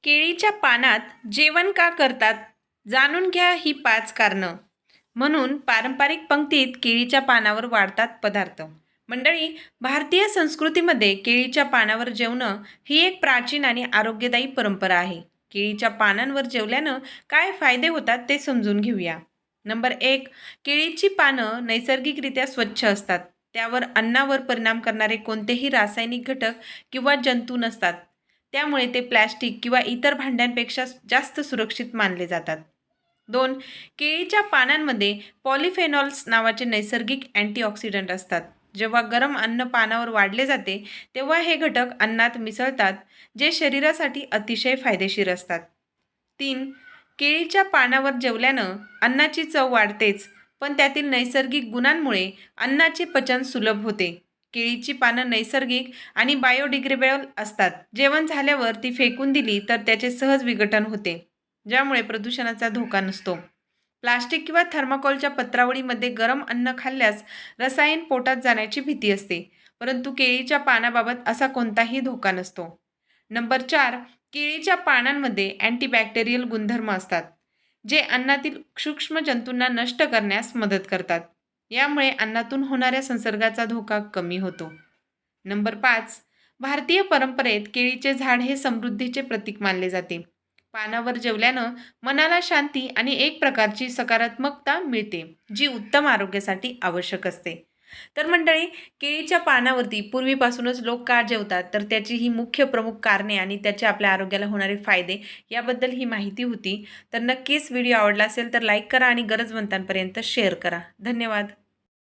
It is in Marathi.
केळीच्या पानात जेवण का करतात? जाणून घ्या ही 5 कारणं. म्हणून पारंपरिक पंक्तीत केळीच्या पानावर वाढतात पदार्थ. मंडळी, भारतीय संस्कृतीमध्ये केळीच्या पानावर जेवणं ही एक प्राचीन आणि आरोग्यदायी परंपरा आहे. केळीच्या पानांवर जेवल्यानं काय फायदे होतात ते समजून घेऊया. नंबर 1. केळीची पानं नैसर्गिकरित्या स्वच्छ असतात. त्यावर अन्नावर परिणाम करणारे कोणतेही रासायनिक घटक किंवा जंतू नसतात. त्यामुळे ते प्लॅस्टिक किंवा इतर भांड्यांपेक्षा जास्त सुरक्षित मानले जातात. 2. केळीच्या पानांमध्ये पॉलिफेनॉल्स नावाचे नैसर्गिक अँटीऑक्सिडंट असतात. जेव्हा गरम अन्न पानावर वाढले जाते तेव्हा हे घटक अन्नात मिसळतात, जे शरीरासाठी अतिशय फायदेशीर असतात. 3. केळीच्या पानावर जेवल्यानं अन्नाची चव वाढतेच, पण त्यातील नैसर्गिक गुणांमुळे अन्नाचे पचन सुलभ होते. केळीची पानं नैसर्गिक आणि बायोडिग्रेडेबल असतात. जेवण झाल्यावर ती फेकून दिली तर त्याचे सहज विघटन होते, ज्यामुळे प्रदूषणाचा धोका नसतो. प्लास्टिक किंवा थर्माकोलच्या पत्रावळीमध्ये गरम अन्न खाल्ल्यास रसायन पोटात जाण्याची भीती असते, परंतु केळीच्या पानाबाबत असा कोणताही धोका नसतो. नंबर 4. केळीच्या पानांमध्ये अँटीबॅक्टेरियल गुणधर्म असतात, जे अन्नातील सूक्ष्म जंतूंना नष्ट करण्यास मदत करतात. यामुळे अन्नातून होणाऱ्या संसर्गाचा धोका कमी होतो. नंबर 5. भारतीय परंपरेत केळीचे झाड हे समृद्धीचे प्रतीक मानले जाते. पानावर जेवल्यानं मनाला शांती आणि एक प्रकारची सकारात्मकता मिळते, जी उत्तम आरोग्यासाठी आवश्यक असते. तर मंडळी, केळीच्या पानावरती पूर्वीपासूनच लोक का जेवतात, तर त्याची ही मुख्य प्रमुख कारणे आणि त्याचे आपल्या आरोग्याला होणारे फायदे याबद्दल ही माहिती होती. तर नक्कीच व्हिडिओ आवडला असेल तर लाईक करा आणि गरजवंतांपर्यंत शेअर करा. धन्यवाद.